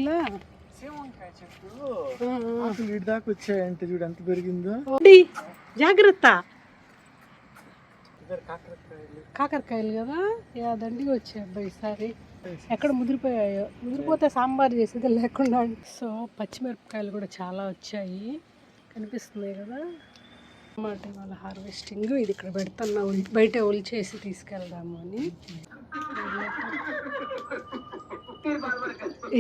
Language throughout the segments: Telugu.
చిల్లా వంకాయ చెట్టు అసలు ఇటు దాకా వచ్చాయంటే చూడు ఎంత పెరిగిందో. జాగ్రత్త. కాకరకాయలు కదా దండిగా వచ్చాయి అబ్బాయి ఈసారి. ఎక్కడ ముదిరిపోయాయో, ముదిరిపోతే సాంబార్ చేసేది లేకుండా. సో పచ్చిమిరపకాయలు కూడా చాలా వచ్చాయి, కనిపిస్తున్నాయి కదా అన్నమాట. వాళ్ళ హార్వెస్టింగ్ ఇది ఇక్కడ పెడుతున్నా, బయట ఒలిచేసి తీసుకెళ్దాము అని.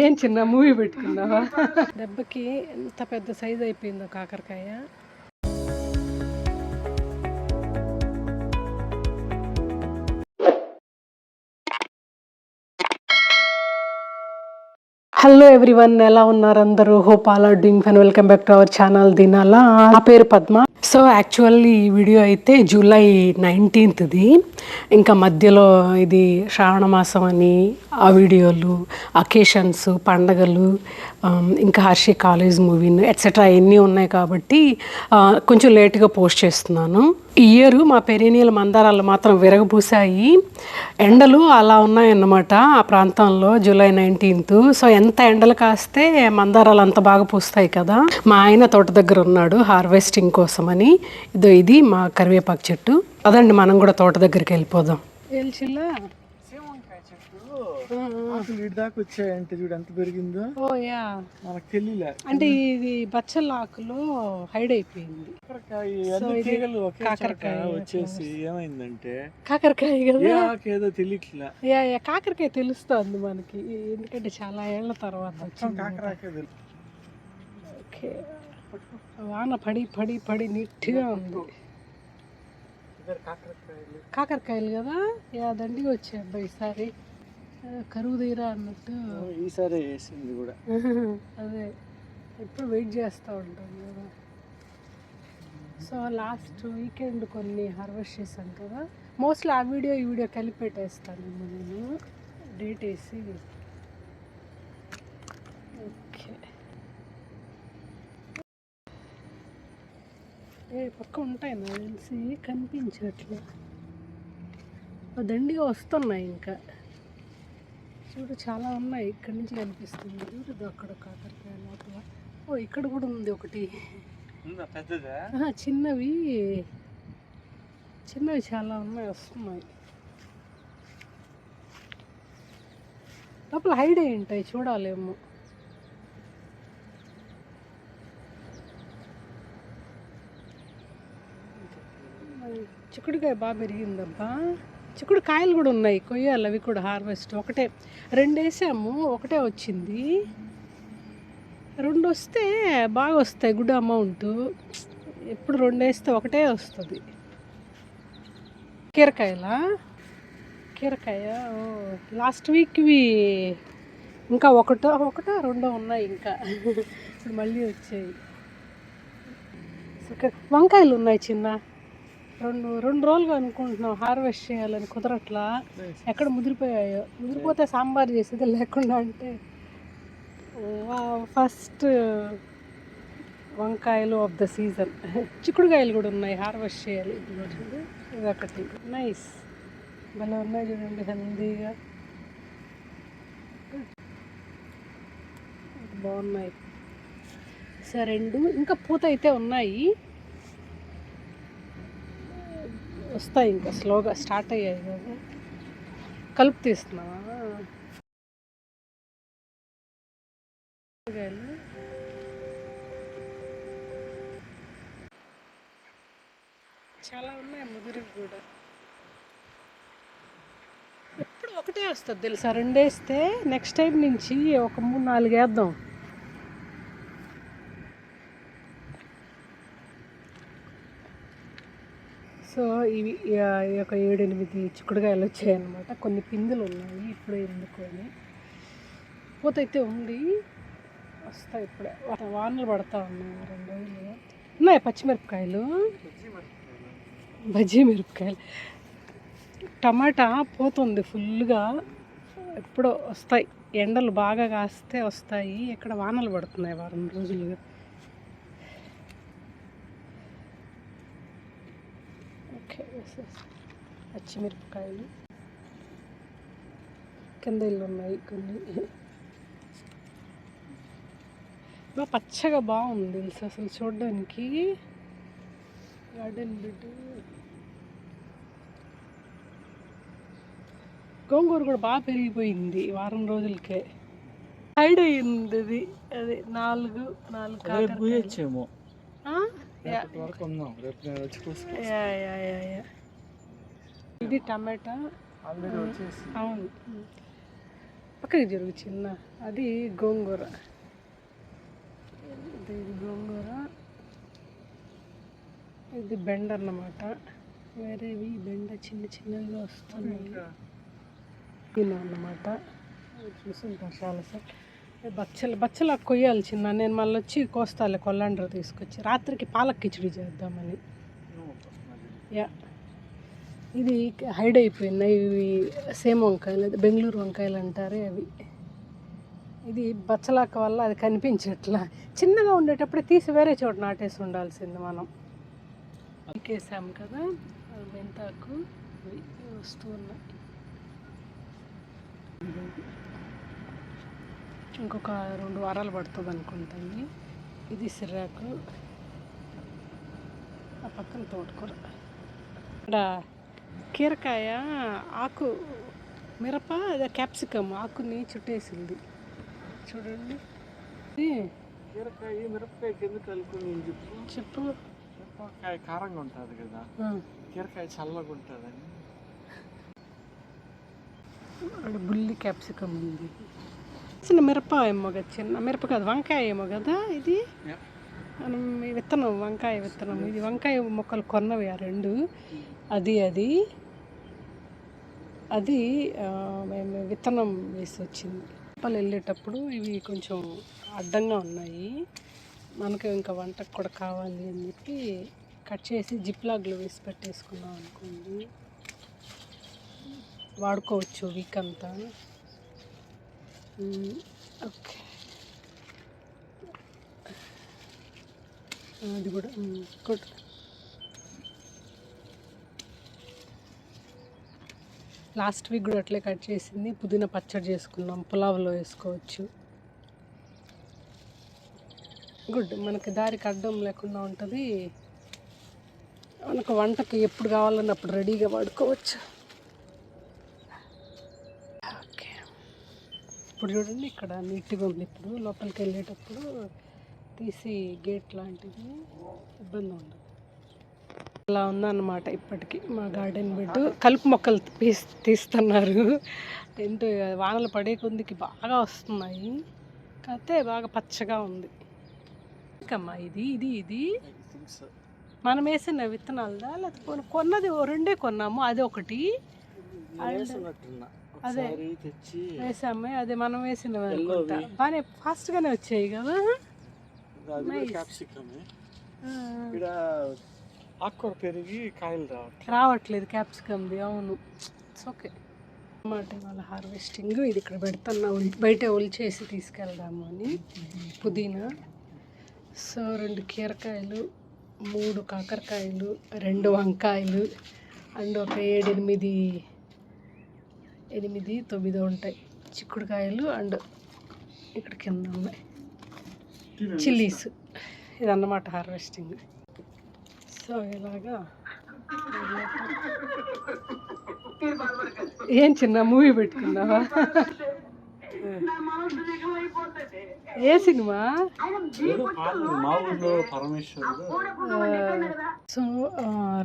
ఏం చిన్న మూవీ పెట్టుకున్నావా? దెబ్బకి ఎంత పెద్ద సైజ్ అయిపోయిందో కాకరకాయ. హలో ఎవ్రీవన్, ఎలా ఉన్నారు అందరూ? Hope all are doing fine. Welcome back to our channel దినాలా. నా పేరు పద్మ. సో యాక్చువల్లీ ఈ వీడియో అయితే జూలై 19th. ఇంకా మధ్యలో ఇది శ్రావణ మాసం అని ఆ వీడియోలు, అకేషన్స్, పండగలు, ఇంకా హర్షి కాలేజ్ మూవీని ఎట్సెట్రా ఎన్ని ఉన్నాయి కాబట్టి కొంచెం లేట్గా పోస్ట్ చేస్తున్నాను. ఈ ఇయర్ మా పెరీనియల్ మందారాలు మాత్రం విరగబూసాయి. ఎండలు అలా ఉన్నాయన్నమాట ఆ ప్రాంతంలో జూలై 19th. సో ఎంత ఎండలు కాస్తే మందారాలు అంత బాగా పూస్తాయి కదా. మా ఆయన తోట దగ్గర ఉన్నాడు హార్వెస్టింగ్ కోసం అని. ఇది మా కరివేపాకు చెట్టు. అదండి మనం కూడా తోట దగ్గరికి వెళ్ళిపోదాం. వంకాయ చెట్టు అసలు ఇటు దాకా వచ్చాయంటే చూడు ఎంత పెరిగిందో. మనకు తెలియలే అంటే ఇది బచ్చల ఆకులో హైడ్ అయిపోయింది. కాకరకాయ వచ్చేసి ఏమైందంటే కాకరకాయ కదా, ఏదో తెలియట్లే. కాకరకాయ తెలుస్తుంది మనకి, ఎందుకంటే చాలా ఏళ్ల తర్వాత కాకరకాయ. ఓకే, వాన పడి పడి పడి నీట్గా ఉంది. కాకరకాయలు కదా దండిగా వచ్చాయి అబ్బాయి ఈసారి. కరువు తీరా అన్నట్టు ఈసారి వేసింది కూడా. అదే ఎప్పుడు వెయిట్ చేస్తూ ఉంటాం కదా. సో లాస్ట్ వీకెండ్ కొన్ని హార్వెస్ట్ చేశాను కదా. మోస్ట్లీ ఆ వీడియో ఈ వీడియో కలిపి పెట్టేస్తాను నేను, డేట్ వేసి. ఓకే, పక్క ఉంటాయి నాకు తెలిసి, కనిపించట్లే. దండిగా వస్తున్నాయి ఇంకా చూడు, చాలా ఉన్నాయి. ఇక్కడి నుంచి కనిపిస్తుంది చూడు, అక్కడ కాకరకాయ లోపల. ఇక్కడ కూడా ఉంది ఒకటి. చిన్నవి చిన్నవి చాలా ఉన్నాయి, వస్తున్నాయి. లోపల హైడ్ అయి ఉంటాయి, చూడాలేమో. చిక్కుడుకాయ బాగా పెరిగిందబ్బా. చిక్కుడు కాయలు కూడా ఉన్నాయి, కొయ్యాలి. అవి కూడా హార్వెస్ట్. ఒకటే 2 వేసాము, ఒకటే వచ్చింది. 2 వస్తే బాగా వస్తాయి, గుడ్ అమౌంట్. ఎప్పుడు 2 వేస్తే ఒకటే వస్తుంది. కీరకాయ లాస్ట్ వీక్వి ఇంకా ఒకటో 2 ఉన్నాయి ఇంకా. ఇప్పుడు మళ్ళీ వచ్చాయి. వంకాయలు ఉన్నాయి చిన్న. 2 రోజులుగా అనుకుంటున్నాం హార్వెస్ట్ చేయాలని, కుదరట్లా. ఎక్కడ ముదిరిపోయాయో, ముదిరిపోతే సాంబార్ చేసేది లేకుండా. అంటే ఫస్ట్ వంకాయలు ఆఫ్ ద సీజన్. చిక్కుడుకాయలు కూడా ఉన్నాయి, హార్వెస్ట్ చేయాలి. ఇది ఒకటి నైస్, భలే ఉన్నాయి చూడండి, హెల్దీగా బాగున్నాయి. సరే, 2 ఇంకా పూత అయితే ఉన్నాయి, వస్తాయి ఇంకా. స్లోగా స్టార్ట్ అయ్యాయి కదా. కలుపు తీస్తున్నావా? చాలా ఉన్నాయి, ముదిరి కూడా. ఎప్పుడు ఒకటే వస్తుంది తెలుసా, 2 వేస్తే. నెక్స్ట్ టైం నుంచి ఒక 3-4 వేద్దాం. సో ఇవి ఒక 7-8 చిక్కుడుకాయలు వచ్చాయన్నమాట. కొన్ని పిందులు ఉన్నాయి, ఇప్పుడే ఎందుకు అని. పూత అయితే ఉంది, వస్తాయి ఇప్పుడే. వానలు పడతా ఉన్నాయి 2 రోజులు. ఉన్నాయి పచ్చిమిరపకాయలు, బజ్జీ మిరపకాయలు. టమాటా పోతుంది ఫుల్గా, ఎప్పుడో వస్తాయి. ఎండలు బాగా కాస్తే వస్తాయి. ఇక్కడ వానలు పడుతున్నాయి 1 రోజులుగా. పచ్చిమిరపకాయలు కింద ఇల్లు ఉన్నాయి కొన్ని. పచ్చగా బాగుంది తెలుసు అసలు చూడడానికి. Garden bed. గోంగూర కూడా బాగా పెరిగిపోయింది వారం రోజులకే. హైడ్ అయ్యింది అది. అది నాలుగు పోయొచ్చేమో. ఇది టమాటా. అవును, పక్కకి జరుగు చిన్న. అది గోంగూర. ఇది గోంగూర, ఇది బెండ అన్నమాట. వేరేవి బెండ చిన్న చిన్నగా వస్తున్నాయి అన్నమాట. చూసుంటారు చాలాసార్లు. బచ్చలు కొయ్యాలి చిన్న. నేను మళ్ళీ వచ్చి కోస్తాలే కొల్లాండ్ర తీసుకొచ్చి. రాత్రికి పాలక్ కిచిడి చేద్దామని. యా, ఇది హైడ్ అయిపోయినాయి. ఇవి సేమ్ వంకాయలు, బెంగళూరు వంకాయలు అంటారే అవి. ఇది బచ్చలాక వల్ల అది కనిపించట్లా. చిన్నగా ఉండేటప్పుడే తీసి వేరే చోట నాటేసి ఉండాల్సింది మనం. వేసాము కదా మెంతాకు. ఇవి వస్తూ ఉన్నాయి. ఇంకొక 2 వారాలు పడుతుంది అనుకుంటాను. ఇది సిర్రాకు, ఆ పక్కన తోటకూర. ఇక్కడ కీరకాయ ఆకు, మిరప, అదే క్యాప్సికమ్ ఆకుని చుట్టేసింది చూడండి. కీరకాయ మిరపకాయ కింద కలుపుకొని చెప్పు. మిరపకాయ కారంగా ఉంటుంది కదా, కీరకాయ చల్లగా ఉంటుందని. బుల్లి క్యాప్సికమ్ ఉంది. చిన్న మిరప ఏమో కదా, చిన్న మిరప కాదు వంకాయ ఏమో కదా ఇది. మనం విత్తనం, వంకాయ విత్తనం. ఇది వంకాయ మొక్కలు కొన్నవి ఆ 2. అది అది అది మేము విత్తనం వేసి వచ్చింది. లోపల వెళ్ళేటప్పుడు ఇవి కొంచెం అడ్డంగా ఉన్నాయి. మనకు ఇంకా వంటకు కూడా కావాలి అని చెప్పి కట్ చేసి జిప్లాగ్లో వేసి పెట్టేసుకున్నాం అనుకోండి. వాడుకోవచ్చు వీక్ అంతా. ఓకే, అది కూడా గుడ్. లాస్ట్ వీక్ కూడా అట్లే కట్ చేసింది. పుదీనా పచ్చడి చేసుకున్నాం, పులావ్లో వేసుకోవచ్చు. గుడ్, మనకి దారికి అడ్డం లేకుండా ఉంటుంది. మనకు వంటకి ఎప్పుడు కావాలన్నా అప్పుడు రెడీగా వాడుకోవచ్చు. ఓకే, ఇప్పుడు చూడండి ఇక్కడ నీట్గా ఉంది. ఇప్పుడు లోపలికి వెళ్ళేటప్పుడు తీసి గేట్ లాంటిది ఇబ్బంది ఉండదు. అలా ఉందన్నమాట ఇప్పటికి మా గార్డెన్ బెడ్. కలుపు మొక్కలు తీస్తున్నారు. ఏంటో వానలు పడే కొద్దికి బాగా వస్తున్నాయి. కాకపోతే బాగా పచ్చగా ఉంది. ఇంకమ్మా ఇది ఇది ఇది మనం వేసిన విత్తనాలదా, లేకపోతే కొన్నది 2 కొన్నాము. అది ఒకటి అదే వేసాము. అదే మనం వేసిన బాగానే ఫాస్ట్గానే వచ్చాయి కదా. ఆకుకూర పెరిగి కాయలు రావట్లేదు క్యాప్సికమ్ది. అవును, ఇట్స్ ఓకే అన్నమాట. వాళ్ళ హార్వెస్టింగ్ ఇది ఇక్కడ పెడుతున్నా, బయట ఒలిచేసి తీసుకెళ్దాము అని. పుదీనా. సో 2 కీరకాయలు, 3 కాకరకాయలు, 2 వంకాయలు అండ్ ఒక 8-9 ఉంటాయి చిక్కుడుకాయలు. అండ్ ఇక్కడ కింద ఉన్నాయి చిల్లీస్. ఇదన్నమాట హార్వెస్టింగ్. సో ఇలాగా ఏం చిన్న మూవీ పెట్టుకున్నావా? ఏ సినిమా? సో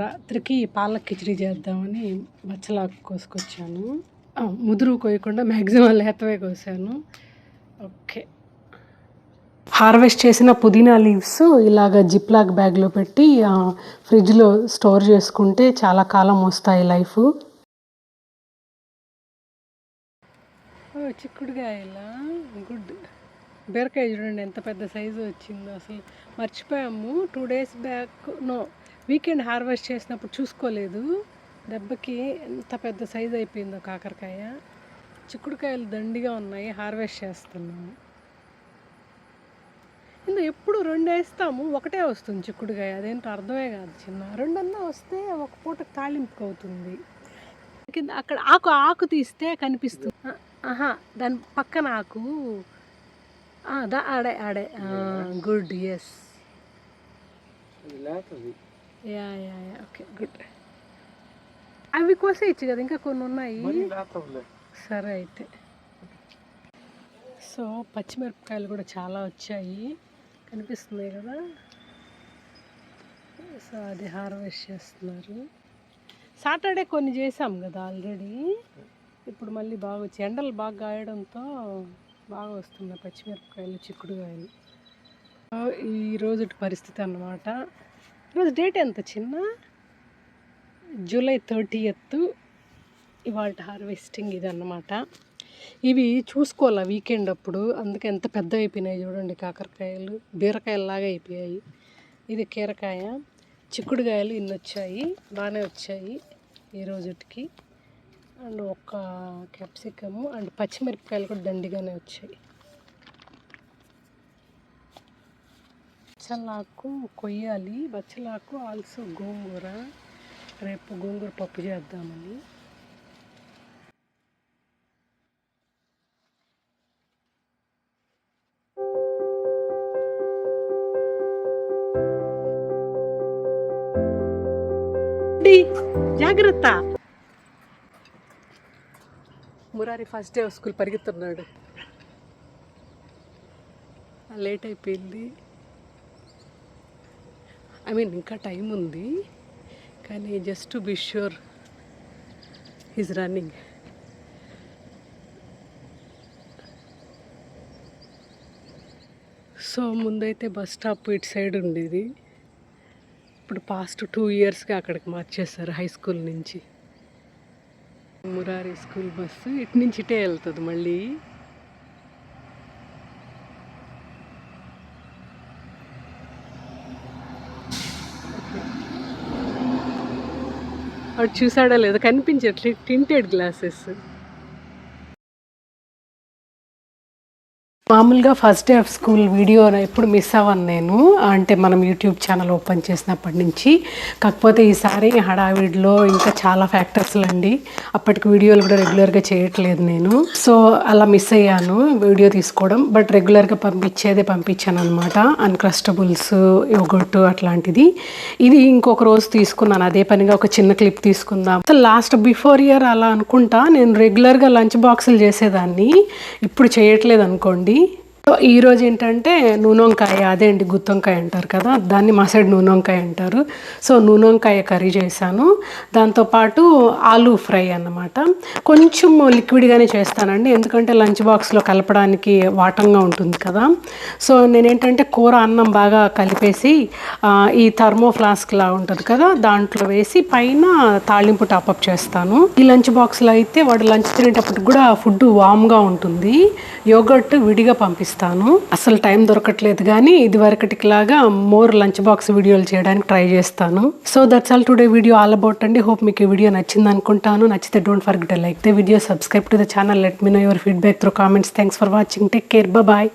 రాత్రికి పాలక్ కిచిడి చేద్దామని బచ్చలాకు కోసుకొచ్చాను. ముదురు కోయకుండా మ్యాక్సిమం లేతవే కోసాను. ఓకే, హార్వెస్ట్ చేసిన పుదీనా లీవ్స్ ఇలాగ జిప్లాక్ బ్యాగ్లో పెట్టి ఫ్రిడ్జ్లో స్టోర్ చేసుకుంటే చాలా కాలం వస్తాయి లైఫ్. చిక్కుడుకాయలా గుడ్. బీరకాయ చూడండి ఎంత పెద్ద సైజు వచ్చిందో. అసలు మర్చిపోయాము 2 days బ్యాక్, వీకెండ్ హార్వెస్ట్ చేసినప్పుడు చూసుకోలేదు. దెబ్బకి ఎంత పెద్ద సైజు అయిపోయిందో కాకరకాయ. చిక్కుడుకాయలు దండిగా ఉన్నాయి, హార్వెస్ట్ చేస్తున్నాము. ఇందులో ఎప్పుడు 2 వేస్తాము, ఒకటే వస్తుంది చిక్కుడుకాయ. అదేంటో అర్థమే కాదు చిన్న. 2 వస్తే ఒక పూట తాళింపుకు అవుతుంది. కింద అక్కడ ఆకు తీస్తే కనిపిస్తుంది. దాని పక్కన ఆకు ఆడే ఆడే గుడ్ ఎస్ అది లేతది. Yeah yeah yeah okay good. అవి కోసేయచ్చు కదా, ఇంకా కొన్ని ఉన్నాయి. మరి లేతవులే. సరే అయితే. సో పచ్చిమిరపకాయలు కూడా చాలా వచ్చాయి, కనిపిస్తున్నాయి కదా. సో అది హార్వెస్ట్ చేస్తున్నారు. సాటర్డే కొన్ని చేసాం కదా ఆల్రెడీ, ఇప్పుడు మళ్ళీ బాగా వచ్చి ఎండలు బాగా గాయడంతో బాగా వస్తున్నాయి పచ్చిమిరపకాయలు, చిక్కుడుకాయలు. ఈ రోజు పరిస్థితి అన్నమాట. ఈరోజు డేట్ ఎంత చిన్న, జూలై 30th. ఇవాళ హార్వెస్టింగ్ ఇది అన్నమాట. ఇవి చూసుకోవాలా వీకెండ్ అప్పుడు, అందుకే ఎంత పెద్ద అయిపోయినాయి చూడండి. కాకరకాయలు బీరకాయలలాగా అయిపోయాయి. ఇది కీరకాయ, చిక్కుడుకాయలు ఇన్ని వచ్చాయి, బాగానే వచ్చాయి ఈ రోజుకి. అండ్ ఒక క్యాప్సికము అండ్ పచ్చిమిరపకాయలు కూడా దండిగానే వచ్చాయి. బచ్చలాకు కొయ్యాలి, బచ్చలాకు ఆల్సో గోంగూర. రేపు గోంగూర పప్పు చేద్దామని. జాగ్రత్త. Murari first day of school పరిగెత్తున్నాడు, లేట్ అయిపోయింది. ఐ మీన్ ఇంకా టైం ఉంది, కానీ just to be sure is running. So ముందైతే బస్ స్టాప్ ఇటు సైడ్ ఉండేది, ఇప్పుడు పాస్ట్ 2 yearsగా అక్కడికి మార్చేస్తారు హై స్కూల్ నుంచి. మురారి స్కూల్ బస్సు ఇటు నుంచి ఇటే వెళ్తుంది మళ్ళీ. వాడు చూసాడా లేదా కనిపించట్లేదు, టింటెడ్ గ్లాసెస్. మామూలుగా first day of school video ఎప్పుడు మిస్ అవ్వను నేను, అంటే మనం యూట్యూబ్ ఛానల్ ఓపెన్ చేసినప్పటి నుంచి. కాకపోతే ఈసారి హడావిడిలో ఇంకా చాలా ఫ్యాక్టర్స్లు అండి, అప్పటికి వీడియోలు కూడా రెగ్యులర్గా చేయట్లేదు నేను. సో అలా మిస్ అయ్యాను వీడియో తీసుకోవడం. బట్ రెగ్యులర్గా పంపించాను అనమాట. అన్క్రస్టబుల్స్, యోగర్ట్ అట్లాంటిది. ఇది ఇంకొక రోజు తీసుకున్నాను, అదే పనిగా ఒక చిన్న క్లిప్ తీసుకుందాం. అసలు లాస్ట్ బిఫోర్ ఇయర్ అలా అనుకుంటా నేను రెగ్యులర్గా లంచ్ బాక్సులు చేసేదాన్ని, ఇప్పుడు చేయట్లేదు అనుకోండి. సో ఈరోజు ఏంటంటే నూనె వంకాయ, అదే అండి గుత్తి వంకాయ అంటారు కదా, దాన్ని మా సైడ్ నూనె వంకాయ అంటారు. సో నూనె వంకాయ కర్రీ చేశాను, దాంతోపాటు ఆలూ ఫ్రై అన్నమాట. కొంచెం లిక్విడ్గానే చేస్తానండి, ఎందుకంటే లంచ్ బాక్స్లో కలపడానికి వాటంగా ఉంటుంది కదా. సో నేనేంటంటే కూర అన్నం బాగా కలిపేసి ఈ థర్మో ఫ్లాస్క్ లా ఉంటుంది కదా, దాంట్లో వేసి పైన తాళింపు టాపప్ చేస్తాను. ఈ లంచ్ బాక్స్లో అయితే వాడు లంచ్ తినేటప్పటికి కూడా ఫుడ్ వామ్గా ఉంటుంది. యోగర్ట్ విడిగా పంపిస్తాను. అసలు టైం దొరకట్లేదు, కానీ ఇది వరకటికి లాగా మోర్ లంచ్ బాక్స్ వీడియోలు చేయడానికి ట్రై చేస్తాను. So that's all today video all about అండి. హోప్ మీకు ఈ వీడియో నచ్చింది అనుకుంటాను. నచ్చితే don't forget to like the video, subscribe to the channel, let me know your feedback through comments. Thanks for watching, take care, bye.